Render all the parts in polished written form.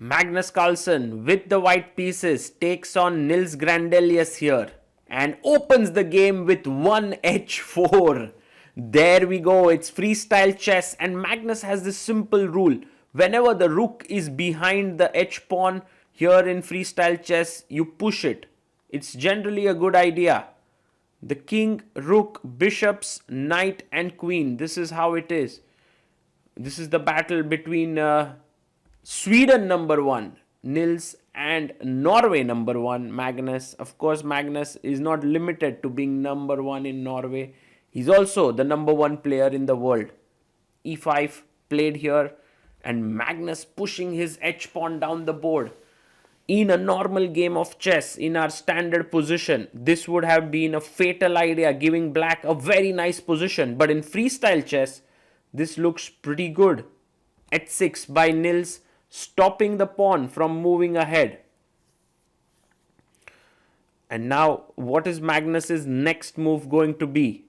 Magnus Carlsen with the white pieces takes on Nils Grandelius here and opens the game with 1h4. There we go, it's freestyle chess, and Magnus has this simple rule. Whenever the rook is behind the h pawn here in freestyle chess, you push it. It's generally a good idea. The king, rook, bishops, knight and queen. This is how it is. This is the battle between Sweden number 1, Nils, and Norway number 1, Magnus. Of course, Magnus is not limited to being number 1 in Norway. He's also the number 1 player in the world. E5 played here, and Magnus pushing his h-pawn down the board. In a normal game of chess, in our standard position, this would have been a fatal idea, giving black a very nice position. But in freestyle chess, this looks pretty good. h6 by Nils, stopping the pawn from moving ahead. And now, what is Magnus's next move going to be?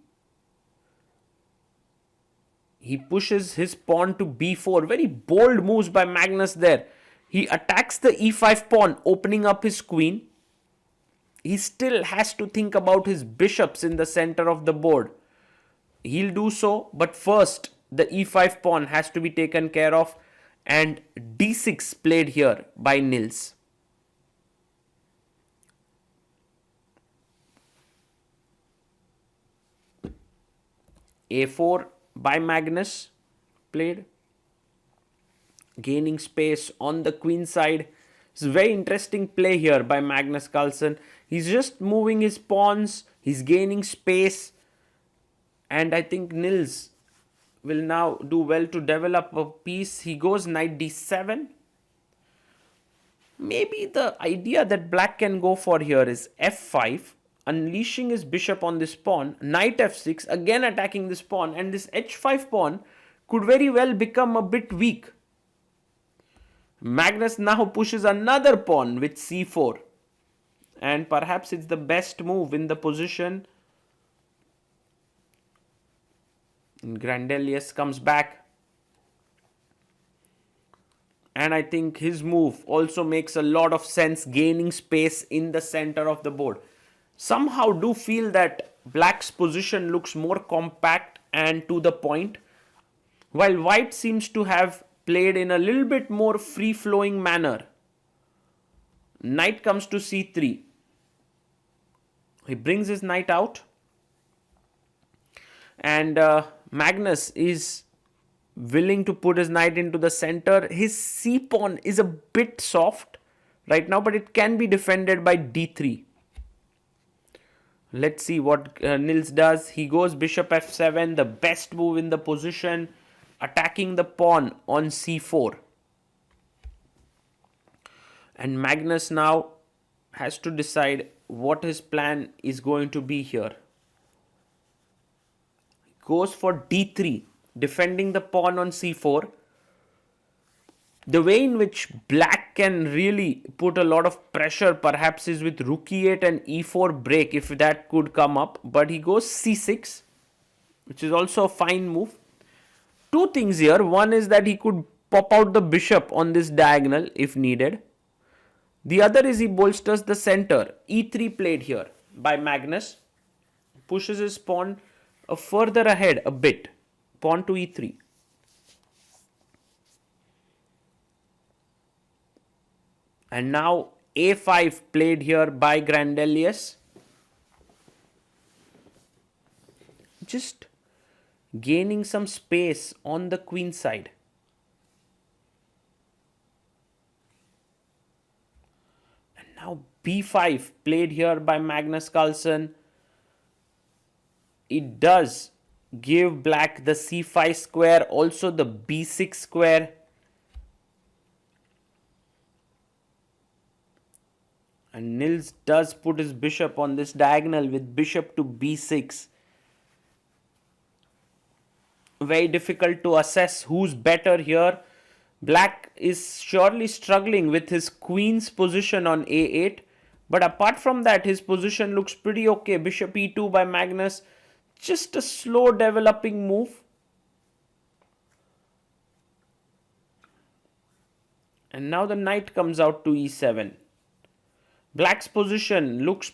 He pushes his pawn to b4. Very bold moves by Magnus there. He attacks the e5 pawn, opening up his queen. He still has to think about his bishops in the center of the board. He'll do so, but first, the e5 pawn has to be taken care of, and d6 played here by Nils. a4 by Magnus played, gaining space on the queen side. It's a very interesting play here by Magnus Carlsen. He's just moving his pawns, he's gaining space, and I think Nils will now do well to develop a piece. He goes knight d7. Maybe the idea that black can go for here is f5, unleashing his bishop on this pawn, knight f6, again attacking this pawn, and this h5 pawn could very well become a bit weak. Magnus now pushes another pawn with c4, and perhaps it's the best move in the position. Grandelius comes back, and I think his move also makes a lot of sense, gaining space in the center of the board. Somehow do feel that black's position looks more compact and to the point, while white seems to have played in a little bit more free-flowing manner. Knight comes to c3. He brings his knight out, and Magnus is willing to put his knight into the center. His c-pawn is a bit soft right now, but it can be defended by d3. Let's see what Nils does. He goes bishop f7, the best move in the position, attacking the pawn on c4. And Magnus now has to decide what his plan is going to be here. He goes for d3, defending the pawn on c4. The way in which black can really put a lot of pressure perhaps is with rook e8 and e4 break, if that could come up. But he goes c6, which is also a fine move. Two things here. One is that he could pop out the bishop on this diagonal if needed. The other is he bolsters the center. e3 played here by Magnus. Pushes his pawn further ahead a bit. Pawn to e3. And now a5 played here by Grandelius. Just gaining some space on the queen side. And now b5 played here by Magnus Carlsen. It does give black the c5 square, also the b6 square. And Nils does put his bishop on this diagonal with bishop to b6. Very difficult to assess who's better here. Black is surely struggling with his queen's position on a8. But apart from that, his position looks pretty okay. Bishop e2 by Magnus. Just a slow developing move. And now the knight comes out to e7. Black's position looks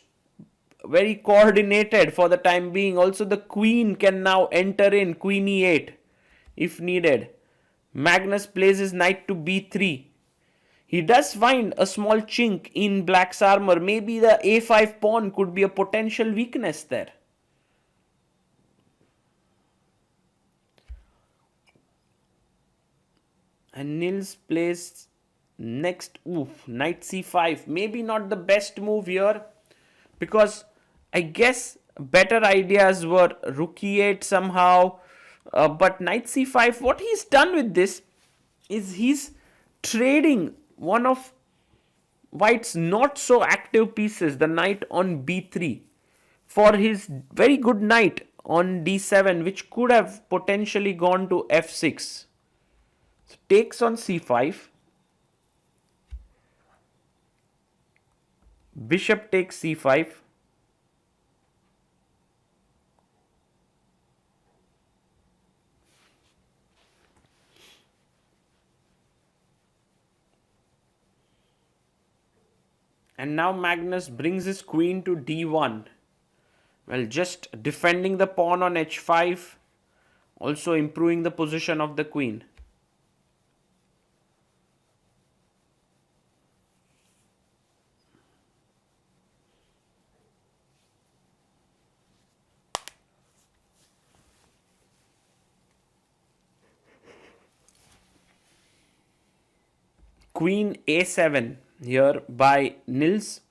very coordinated for the time being. Also, the queen can now enter in, queen e8 if needed. Magnus plays his knight to b3. He does find a small chink in black's armor. Maybe the a5 pawn could be a potential weakness there. And Nils plays next, knight c5. Maybe not the best move here, because I guess better ideas were rook e8 somehow. But knight c5, what he's done with this is he's trading one of white's not so active pieces, the knight on b3, for his very good knight on d7, which could have potentially gone to f6. So takes on c5. Bishop takes c5. And now Magnus brings his queen to d1. Well, just defending the pawn on h5, also improving the position of the queen. Queen a7 here by Nils,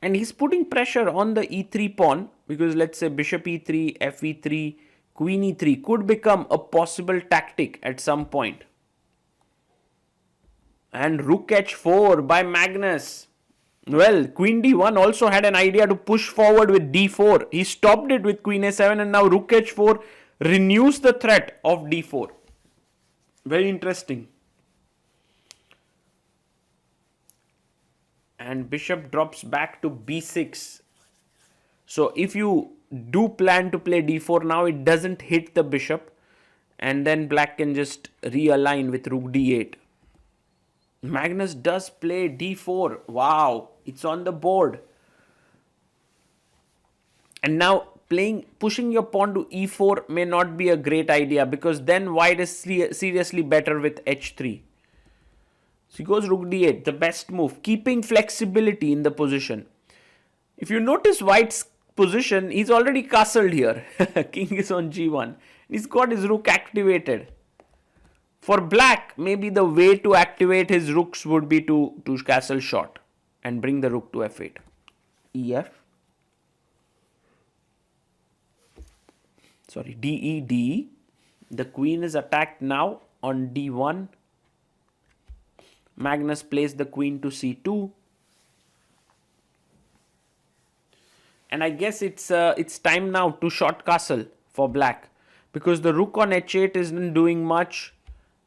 and he's putting pressure on the e3 pawn, because let's say bishop e3, f e3, queen e3 could become a possible tactic at some point. And rook h4 by Magnus. Well, queen d1 also had an idea to push forward with d4. He stopped it with queen a7, and now rook h4 renews the threat of d4. Very interesting. And bishop drops back to b6. So if you do plan to play d4 now, it doesn't hit the bishop, and then black can just realign with rook d8. Magnus does play d4. Wow, it's on the board. And now pushing your pawn to e4 may not be a great idea, because then white is seriously better with h3. So he goes rook d8, the best move, keeping flexibility in the position. If you notice white's position, he's already castled here. King is on g1. He's got his rook activated. For black, maybe the way to activate his rooks would be to castle short and bring the rook to f8. ef. Sorry, de, de. The queen is attacked now on d1. Magnus plays the queen to c2. And I guess it's time now to short castle for black, because the rook on h8 isn't doing much.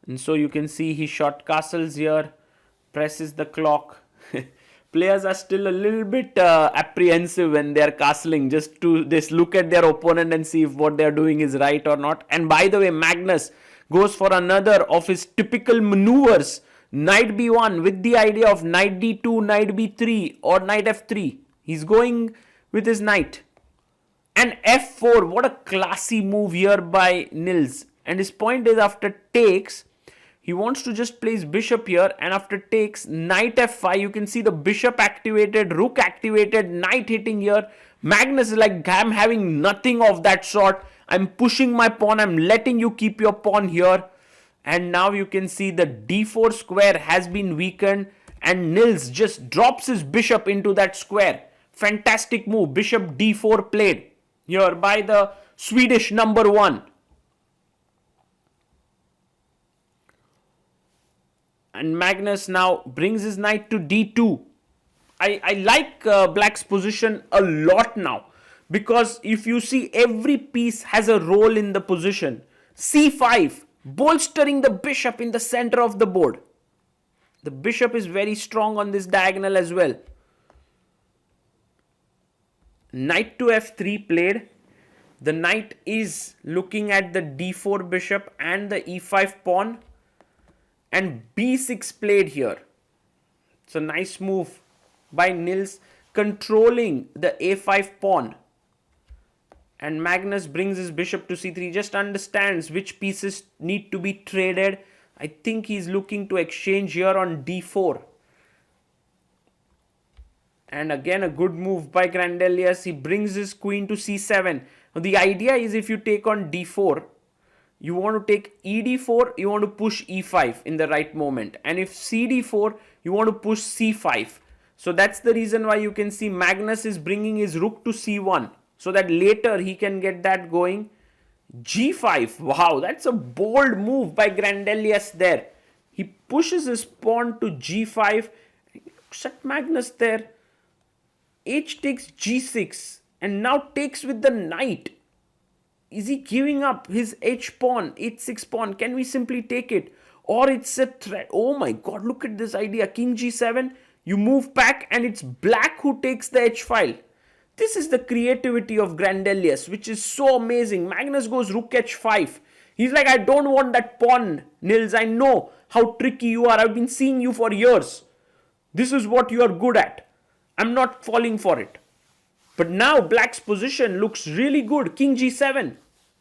And so you can see he short castles here, presses the clock. Players are still a little bit apprehensive when they are castling, just to look at their opponent and see if what they are doing is right or not. And by the way, Magnus goes for another of his typical maneuvers. Knight b1 with the idea of knight d2, knight b3 or knight f3. He's going with his knight. And f4, what a classy move here by Nils. And his point is, after takes, he wants to just place bishop here, and after takes, knight f5, you can see the bishop activated, rook activated, knight hitting here. Magnus is like, I'm having nothing of that sort. I'm pushing my pawn, I'm letting you keep your pawn here. And now you can see the d4 square has been weakened, and Nils just drops his bishop into that square. Fantastic move. Bishop d4 played here by the Swedish number 1. And Magnus now brings his knight to d2. I like black's position a lot now, because if you see, every piece has a role in the position. c5, bolstering the bishop in the center of the board. The bishop is very strong on this diagonal as well. Knight to f3 played. The knight is looking at the d4 bishop and the e5 pawn. and b6 played here. It's a nice move by Nils, controlling the a5 pawn. And Magnus brings his bishop to c3, just understands which pieces need to be traded. I think he's looking to exchange here on d4. And again a good move by Grandelius. He brings his queen to c7. Now the idea is if you take on d4, you want to take ed4, you want to push e5 in the right moment. And if cd4, you want to push c5. So that's the reason why you can see Magnus is bringing his rook to c1, so that later he can get that going. g5, wow, that's a bold move by Grandelius there. He pushes his pawn to g5, looks at Magnus there. H takes g6 and now takes with the knight. Is he giving up his h pawn, h6 pawn? Can we simply take it? Or it's a threat? Oh my god, look at this idea. King g7, you move back and it's black who takes the h file. This is the creativity of Grandelius, which is so amazing. Magnus goes rook h5. He's like, I don't want that pawn, Nils. I know how tricky you are. I've been seeing you for years. This is what you are good at. I'm not falling for it. But now black's position looks really good. King g7,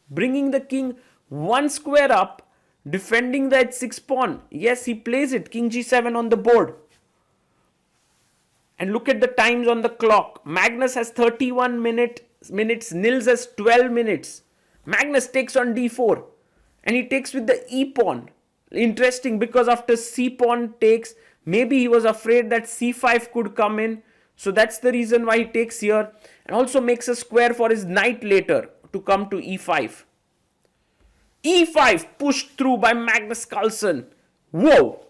bringing the king one square up, defending the h6 pawn. Yes, he plays it. King g7 on the board. And look at the times on the clock. Magnus has 31 minutes. Nils has 12 minutes. Magnus takes on d4. And he takes with the e pawn. Interesting, because after c pawn takes, maybe he was afraid that c5 could come in. So that's the reason why he takes here. And also makes a square for his knight later to come to e5. e5 pushed through by Magnus Carlsen. Whoa!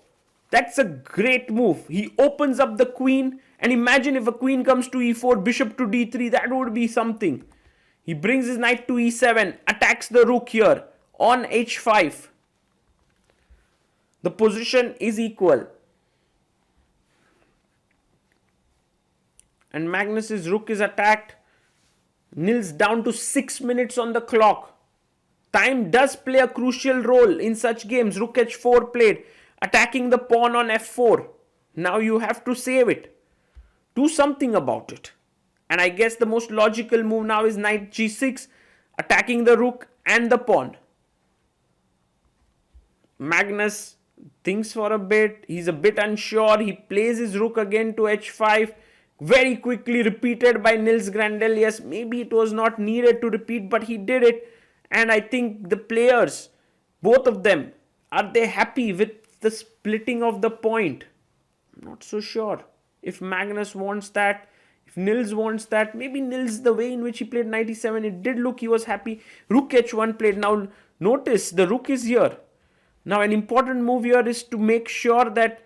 That's a great move. He opens up the queen. And imagine if a queen comes to e4, bishop to d3. That would be something. He brings his knight to e7. Attacks the rook here on h5. The position is equal. And Magnus's rook is attacked. Nils down to 6 minutes on the clock. Time does play a crucial role in such games. Rook h4 played, attacking the pawn on f4. Now you have to save it. Do something about it. And I guess the most logical move now is knight g6, attacking the rook and the pawn. Magnus thinks for a bit. He's a bit unsure. He plays his rook again to h5. Very quickly repeated by Nils Grandelius. Maybe it was not needed to repeat, but he did it. And I think the players, both of them, are they happy with the splitting of the point? I'm not so sure. If Magnus wants that, if Nils wants that, maybe Nils, the way in which he played knight e7, it did look he was happy. Rook h1 played. Now notice the rook is here. Now an important move here is to make sure that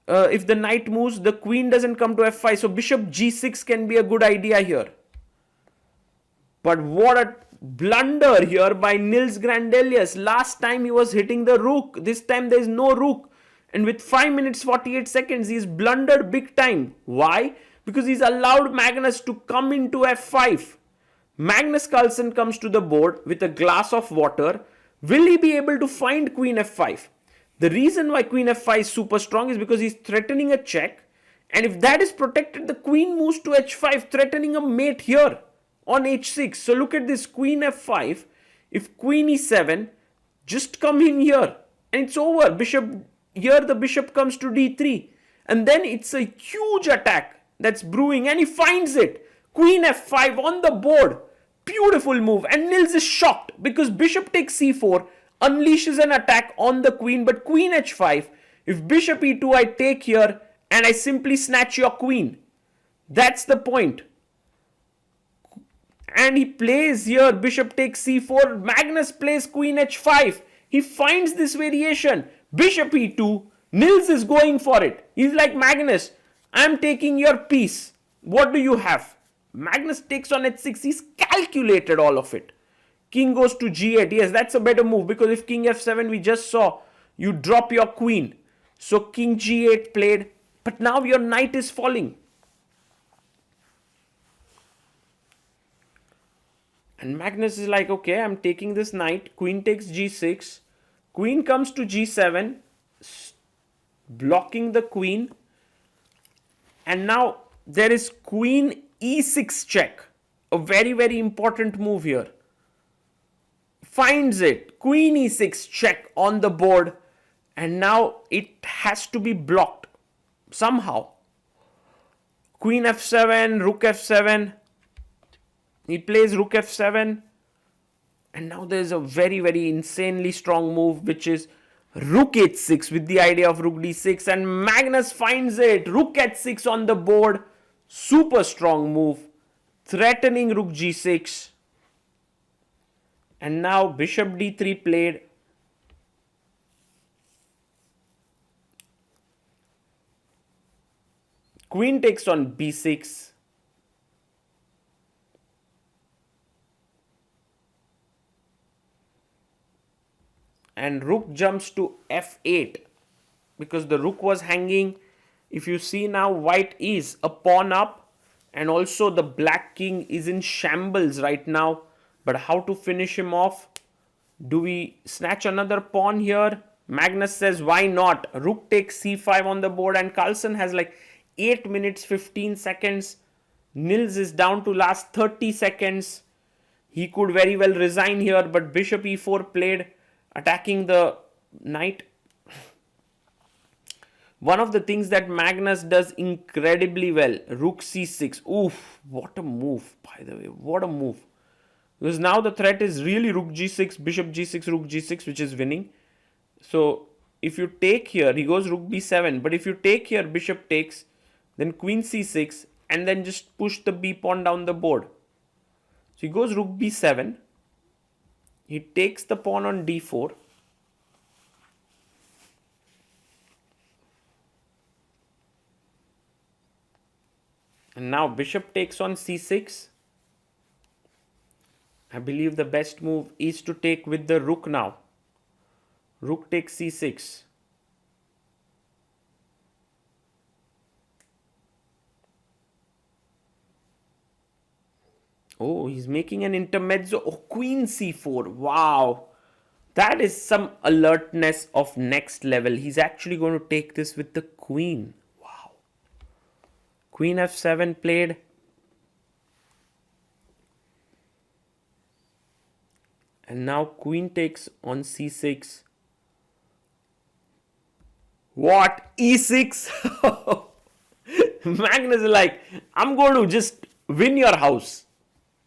if the knight moves, the queen doesn't come to f5. So bishop g6 can be a good idea here. But what a blunder here by Nils Grandelius. Last time he was hitting the rook. This time there is no rook. And with 5 minutes 48 seconds, he's blundered big time. Why? Because he's allowed Magnus to come into f5. Magnus Carlsen comes to the board with a glass of water. Will he be able to find queen f5? The reason why queen f5 is super strong is because he's threatening a check. And if that is protected, the queen moves to h5, threatening a mate here on h6. So look at this, queen f5. If queen e7, just come in here and it's over. Bishop here, the bishop comes to d3. And then it's a huge attack that's brewing and he finds it. Queen f5 on the board. Beautiful move. And Nils is shocked because bishop takes c4. Unleashes an attack on the queen, but queen h5. If bishop e2, I take here and I simply snatch your queen. That's the point. And he plays here, bishop takes c4. Magnus plays queen h5. He finds this variation. Bishop e2. Nils is going for it. He's like, Magnus, I'm taking your piece. What do you have? Magnus takes on h6. He's calculated all of it. King goes to g8. Yes, that's a better move because if king f7, we just saw, you drop your queen. So king g8 played, but now your knight is falling. And Magnus is like, okay, I'm taking this knight. Queen takes g6. Queen comes to g7. blocking the queen. And now there is queen e6 check. A very, very important move here. Finds it. Queen e6 check on the board. And now it has to be blocked somehow. Queen f7, rook f7. He plays rook f7. And now there's a very, very insanely strong move, which is rook h6 with the idea of rook d6. And Magnus finds it. Rook h6 on the board. Super strong move. Threatening rook g6. And now bishop d3 played. Queen takes on b6. And rook jumps to f8 because the rook was hanging. If you see now, white is a pawn up, and also the black king is in shambles right now. But how to finish him off? Do we snatch another pawn here? Magnus says, why not? Rook takes c5 on the board, and Carlsen has like 8 minutes 15 seconds. Nils is down to last 30 seconds. He could very well resign here, but bishop e4 played, attacking the knight. One of the things that Magnus does incredibly well, rook c6. Oof, what a move, by the way. What a move. Because now the threat is really rook g6, bishop g6, rook g6, which is winning. So if you take here, he goes rook b7. But if you take here, bishop takes, then queen c6, and then just push the b pawn down the board. So he goes rook b7. He takes the pawn on d4. And now bishop takes on c6. I believe the best move is to take with the rook now. Rook takes c6. Oh, he's making an intermezzo. Oh, queen c4. Wow. That is some alertness of next level. He's actually going to take this with the queen. Wow. Queen f7 played. And now queen takes on c6. What? e6? Magnus is like, I'm going to just win your house.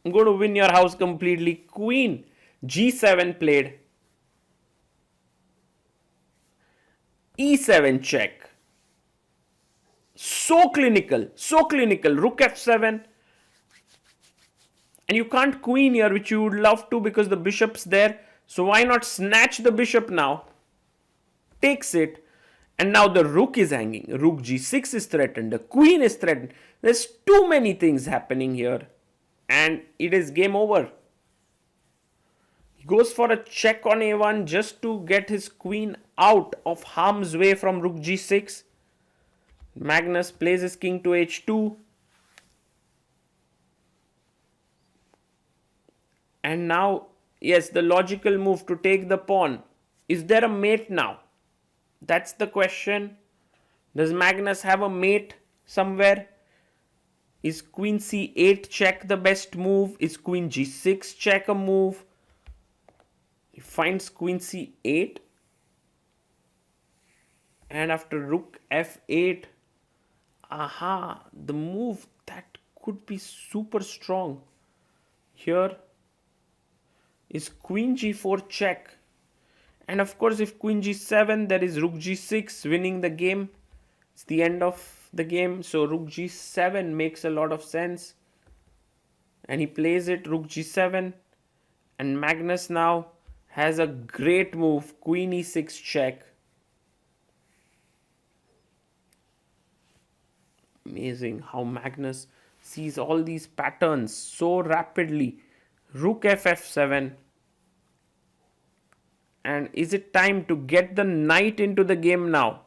I'm going to win your house completely. Queen g7 played. e7 check. So clinical. So clinical. Rook f7. And you can't queen here, which you would love to because the bishop's there. So why not snatch the bishop now? Takes it. And now the rook is hanging. Rook g6 is threatened. The queen is threatened. There's too many things happening here. And it is game over. He goes for a check on a1 just to get his queen out of harm's way from rook g6. Magnus plays his king to h2. And now, yes, the logical move to take the pawn. Is there a mate now? That's the question. Does Magnus have a mate somewhere? Is queen c8 check the best move? Is queen g6 check a move? He finds queen c8. And after rook f8, aha, the move that could be super strong here is queen g4 check. And of course, if queen g7, there is rook g6 winning the game. It's the end of the game. So rook g7 makes a lot of sense. And he plays it, rook g7. And Magnus now has a great move, queen e6 check. Amazing how Magnus sees all these patterns so rapidly. Rook f7. And is it time to get the knight into the game now?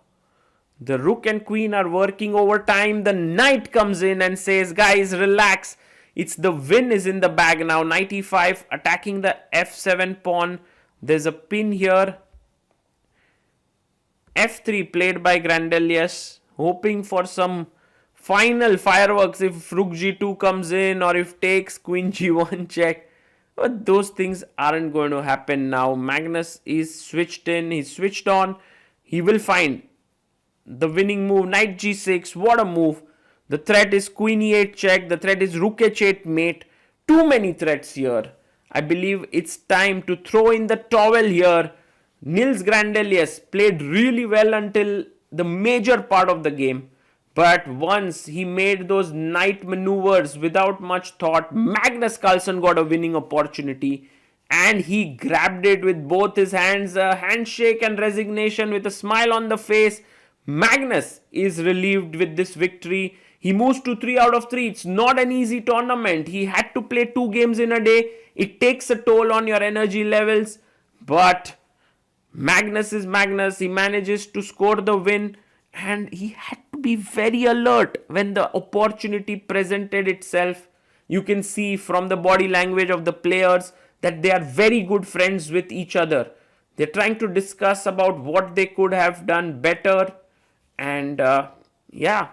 The rook and queen are working overtime. The knight comes in and says, guys, relax. It's the win is in the bag now. Knight e5 attacking the f7 pawn. There's a pin here. f3 played by Grandelius, hoping for some final fireworks if rook g2 comes in or if takes queen g1 check. But those things aren't going to happen now. Magnus is switched in, he's switched on. He will find the winning move, knight g6. What a move. The threat is queen e8 check. The threat is rook h8 mate. Too many threats here. I believe it's time to throw in the towel here. Nils Grandelius played really well until the major part of the game. But once he made those knight maneuvers without much thought, Magnus Carlsen got a winning opportunity and he grabbed it with both his hands, a handshake and resignation with a smile on the face. Magnus is relieved with this victory. He moves to 3 out of 3. It's not an easy tournament. He had to play 2 games in a day. It takes a toll on your energy levels. But Magnus is Magnus. He manages to score the win. And he had to be very alert when the opportunity presented itself. You can see from the body language of the players that they are very good friends with each other. They're trying to discuss about what they could have done better. And yeah,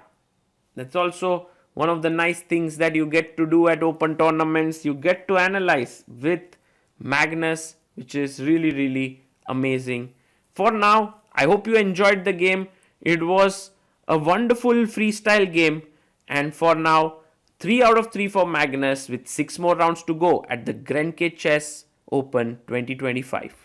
that's also one of the nice things that you get to do at open tournaments. You get to analyze with Magnus, which is really, really amazing. For now, I hope you enjoyed the game. It was a wonderful freestyle game. And for now, 3 out of 3 for Magnus with 6 more rounds to go at the Grenke Chess Open 2025.